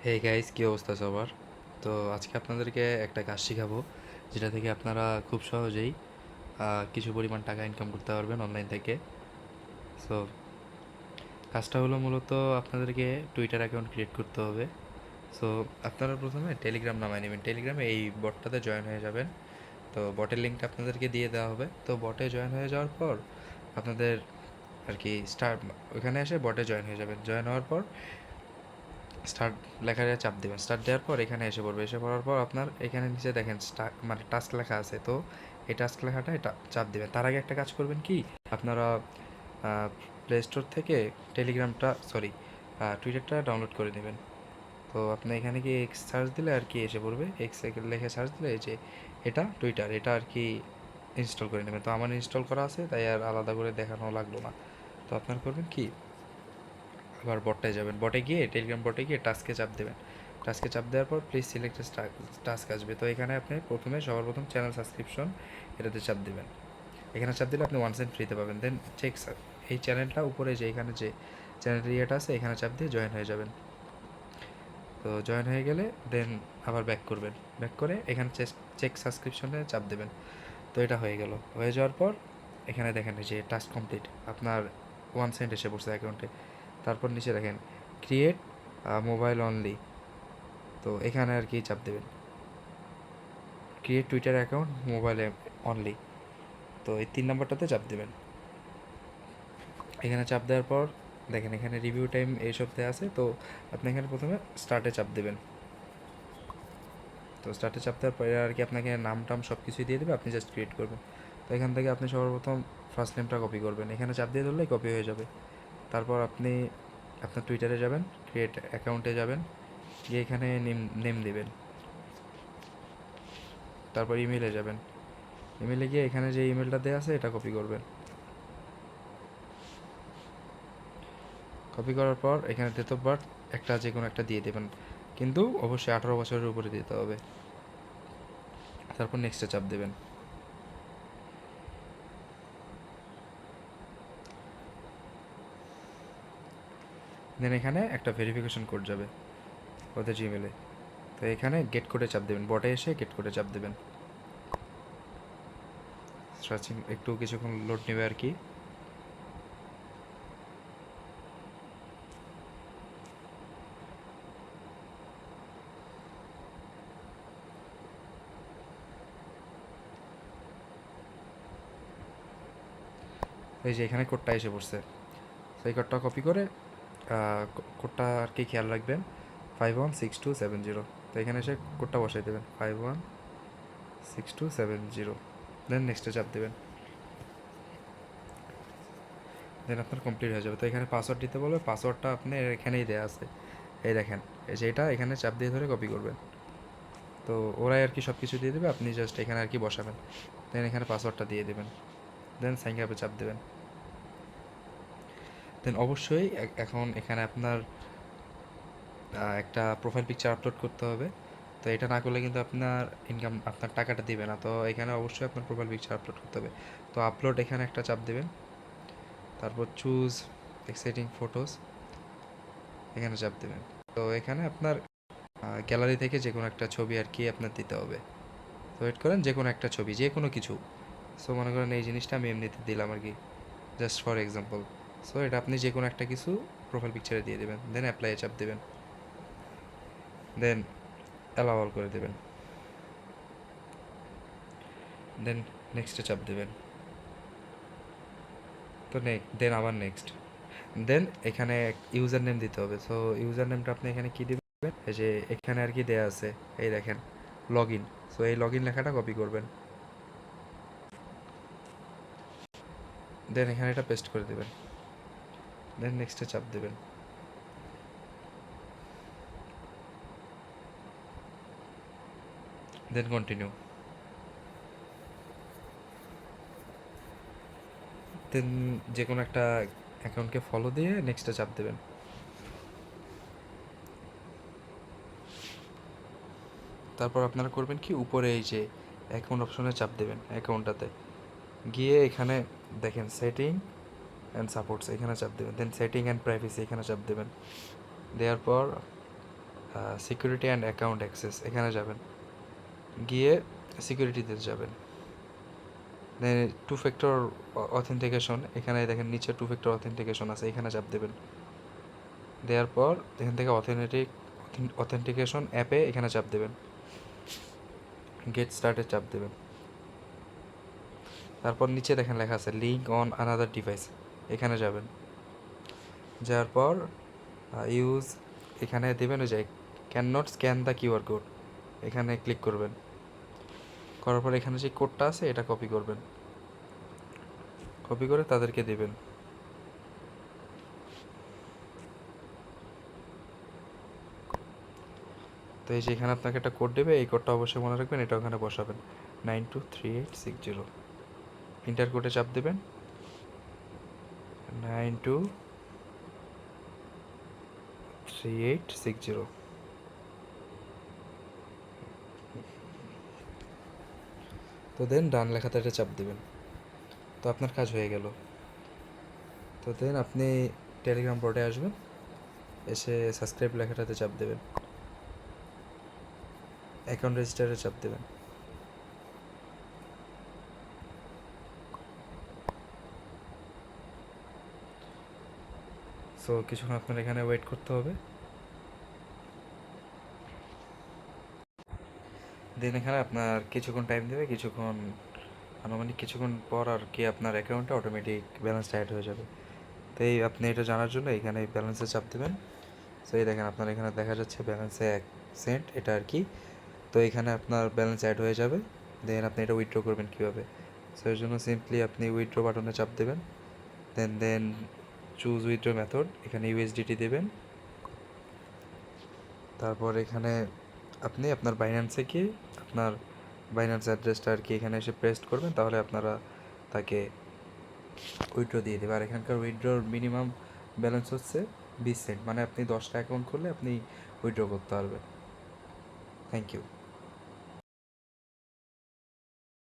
Hey guys, কী অবস্থা সবার? তো আজকে আপনাদেরকে একটা কাজ শেখাবো, যেটা থেকে আপনারা খুব সহজেই কিছু পরিমাণ টাকা ইনকাম করতে পারবেন অনলাইন থেকে। সো কাজটা হলো মূলত আপনাদেরকে টুইটার অ্যাকাউন্ট ক্রিয়েট করতে হবে। সো আপনারা প্রথমে টেলিগ্রাম নামায় নেবেন। টেলিগ্রামে এই বটটাতে জয়েন হয়ে যাবেন। তো বটের লিঙ্কটা আপনাদেরকে দিয়ে দেওয়া হবে। তো বটে জয়েন হয়ে যাওয়ার পর আপনাদের আর কি ওইখানে এসে বটে জয়েন হয়ে যাবেন। জয়েন হওয়ার পর স্টার্ট লেখাটা চাপ দেবেন। স্টার্ট দেওয়ার পর এখানে এসে পড়বে। এসে পড়ার পর আপনার এখানে নিচে দেখেন মানে টাস্ক লেখা আছে। তো এই টাস্ক লেখাটা এটা চাপ দেবেন। তার আগে একটা কাজ করবেন কি, আপনারা প্লে স্টোর থেকে টুইটারটা ডাউনলোড করে নেবেন। তো আপনি এখানে গিয়ে এক্স সার্চ দিলে আর কি এসে পড়বে। এক্স লেখে সার্চ দিলে এই যে এটা টুইটার, এটা আর কি ইনস্টল করে নেবেন। তো আমার ইনস্টল করা আছে, তাই আর আলাদা করে দেখানো লাগলো না। তো আপনার করবেন কি, আবার বটে যাবেন। বটে গিয়ে টেলিগ্রাম বটে গিয়ে টাস্কে চাপ দেবেন। টাস্কে চাপ দেওয়ার পর প্লিজ সিলেক্ট টাস্ক আসবে। তো এখানে আপনি সবার প্রথম চ্যানেল সাবস্ক্রিপশন এটাতে চাপ দেবেন। এখানে চাপ দিলে আপনি 1 সেন্ট ফ্রিতে পাবেন। দেন চেক এই চ্যানেলটা উপরে যে এখানে যে চ্যানেলের ইয়েটা আছে, এখানে চাপ দিয়ে জয়েন হয়ে যাবেন। তো জয়েন হয়ে গেলে দেন আবার ব্যাক করবেন। ব্যাক করে এখানে চেক সাবস্ক্রিপশনে চাপ দেবেন। তো এটা হয়ে গেল। হয়ে যাওয়ার পর এখানে দেখেন যে টাস্ক কমপ্লিট, আপনার 1 সেন্ট এসে পড়ছে অ্যাকাউন্টে। তারপর নিচে দেখেন ক্রিয়েট মোবাইল অনলি। তো এখানে আর কি চাপ দেবেন, ক্রিয়েট টুইটার অ্যাকাউন্ট মোবাইলে অনলি। তো এই 3 নম্বরটাতে চাপ দেবেন। এখানে চাপ দেওয়ার পর দেখেন এখানে রিভিউ টাইম এইসব দেওয়া আছে। তো আপনি এখানে প্রথমে স্টার্টে চাপ দেবেন। তো স্টার্টে চাপ দেওয়ার পরে আর কি আপনাকে নাম টাম সব কিছুই দিয়ে দেবে, আপনি জাস্ট ক্রিয়েট করবেন। তো এখান থেকে আপনি সর্বপ্রথম ফার্স্ট নেমটা কপি করবেন, এখানে চাপ দিয়ে ধরলেই কপি হয়ে যাবে। তারপর আপনি আপনার টুইটারে যাবেন, ক্রিয়েট অ্যাকাউন্টে যাবেন, গিয়ে এখানে নেম নেম দেবেন। তারপর ইমেলে যাবেন। ইমেলে গিয়ে এখানে যে ইমেলটা দেওয়া আছে এটা কপি করবেন। কপি করার পর এখানে ডেট অফ বার্থ একটা যে কোনো একটা দিয়ে দেবেন, কিন্তু অবশ্যই 18 বছরের উপরে দিতে হবে। তারপর নেক্সটে চাপ দেবেন। দেন এখানে একটা ভেরিফিকেশন কোড যাবে ওদের জিমেলে। তো এখানে গেট কোডে চাপ দেবেন। বটে এসে গেট কোডে চাপ দেবেন। সার্চিং একটু কিছুক্ষণ লোড নেবে আর কি। এই যে এখানে কোডটা এসে পড়ছে। সেই কোডটা কপি করে কোডটা আর কি খেয়াল রাখবেন, 516270। তো এখানে এসে কোডটা বসাই দেবেন, 516270। দেন নেক্সটে চাপ দেবেন। দেন আপনার কমপ্লিট হয়ে যাবে। তো এখানে পাসওয়ার্ড দিতে বলবে, পাসওয়ার্ডটা আপনি এখানেই দেওয়া আছে, এই দেখেন। এই যে এটা এখানে চাপ দিয়ে ধরে কপি করবেন। তো ওরাই আর কি সব কিছু দিয়ে দেবে, আপনি জাস্ট এখানে আর কি বসাবেন। দেন এখানে পাসওয়ার্ডটা দিয়ে দেবেন। দেন সাইন আপে চাপ দেবেন। দেন অবশ্যই এখন এখানে আপনার একটা প্রোফাইল পিকচার আপলোড করতে হবে। তো এটা না করলে কিন্তু আপনার টাকাটা দিবে না। তো এখানে অবশ্যই আপনার প্রোফাইল পিকচার আপলোড করতে হবে। তো আপলোড এখানে একটা চাপ দেবেন। তারপর চুজ এক্সাইটিং ফটোস, এখানে চাপ দেবেন। তো এখানে আপনার গ্যালারি থেকে যে কোনো একটা ছবি আর কি আপনার দিতে হবে। তো ওয়েট করেন, যে কোনো একটা ছবি, যে কোনো কিছু। সো মনে করেন এই জিনিসটা আমি এমনিতে দিলাম আর কি, জাস্ট ফর এক্সাম্পল। সো এটা আপনি যে কোনো একটা কিছু প্রোফাইল পিকচারে দিয়ে দেবেন। দেন অ্যাপ্লাই চাপ দেবেন। দেন অ্যালাউ অল করে দেবেন। দেন নেক্সটে চাপ দেবেন। তো দেন আবার নেক্সট। দেন এখানে ইউজার নেম দিতে হবে। সো ইউজার নেমটা আপনি এখানে কী দেবেন, এই যে এখানে আর কি দেয়া আছে, এই দেখেন লগ ইন। সো এই লগ ইন লেখাটা কপি করবেন। দেন এখানে এটা পেস্ট করে দেবেন। দেন নেক্সটে চাপ দেবেন। দেন কন্টিনিউ। দেন যে কোনো একটা অ্যাকাউন্টকে ফলো দিয়ে নেক্সটে চাপ দেবেন। তারপর আপনারা করবেন কি, উপরে এই যে অ্যাকাউন্ট অপশনে চাপ দেবেন। অ্যাকাউন্টটাতে গিয়ে এখানে দেখেন সেটিং অ্যান্ড সাপোর্টস, এখানে চাপ দেবেন। দেন সেটিং অ্যান্ড প্রাইভেসি, এখানে চাপ দেবেন। দেওয়ার পর সিকিউরিটি অ্যান্ড অ্যাকাউন্ট অ্যাক্সেস এখানে যাবেন, গিয়ে সিকিউরিটিতে যাবেন। দেন টু ফ্যাক্টর অথেন্টিকেশন, এখানে দেখেন নিচে টু ফ্যাক্টর অথেন্টিকেশন আছে, এখানে চাপ দেবেন। দেওয়ার পর এখান থেকে অথেন্টিকেশন অ্যাপে এখানে চাপ দেবেন, গেট স্টার্টে চাপ দেবেন। তারপর নিচে দেখেন লেখা আছে লিঙ্ক অন আনাদার ডিভাইস, এখানে যাবেন। যাওয়ার পর ইউজ এখানে দেবেন ওই যে can not scan the QR code, এখানে ক্লিক করবেন। করার পর এখানে যে কোডটা আছে এটা কপি করবেন, কপি করে তাদেরকে দেবেন। তো এই যে এখানে আপনাকে একটা কোড দেবে, এই কোডটা অবশ্যই মনে রাখবেন, এটা ওখানে বসাবেন 923860। ইন্টার কোডে চাপ দেবেন 923860। তো দেন ডান লেখাতে এটা চাপ দেবেন। তো আপনার কাজ হয়ে গেল। তো দেন আপনি টেলিগ্রাম বোর্ডে আসবেন, এসে সাবস্ক্রাইব লেখাটাতে চাপ দেবেন, অ্যাকাউন্ট রেজিস্টারে চাপ দেবেন। সো কিছুক্ষণ আপনার এখানে ওয়েট করতে হবে। দেন এখানে আপনার কিছুক্ষণ টাইম দেবে, আনুমানিক কিছুক্ষণ পর আর কি আপনার অ্যাকাউন্টে অটোমেটিক ব্যালেন্স অ্যাড হয়ে যাবে। তো এই আপনি এটা জানার জন্য এখানে ব্যালেন্সে চাপ দেবেন। সো এই দেখেন আপনার এখানে দেখা যাচ্ছে ব্যালেন্সে 1 সেন্ট, এটা আর কি। তো এখানে আপনার ব্যালেন্স অ্যাড হয়ে যাবে। দেন আপনি এটা উইথড্র করবেন কীভাবে, সো এর জন্য সিম্পলি আপনি উইথড্র বাটনে চাপ দেবেন। দেন চুজ উইথড্র মেথড, এখানে ইউএসডিটি দেবেন। তারপর এখানে আপনি আপনার বাইন্যান্সে গিয়ে আপনার বাইন্যান্স অ্যাড্রেসটা আর কি এখানে এসে পেস্ট করবেন, তাহলে আপনারা তাকে উইথড্র দিয়ে দেবে। আর এখানকার উইথড্রর মিনিমাম ব্যালেন্স হচ্ছে 20 সেন্ট, মানে আপনি 10টা অ্যাকাউন্ট করলে আপনি উইথড্র করতে পারবেন। Thank you.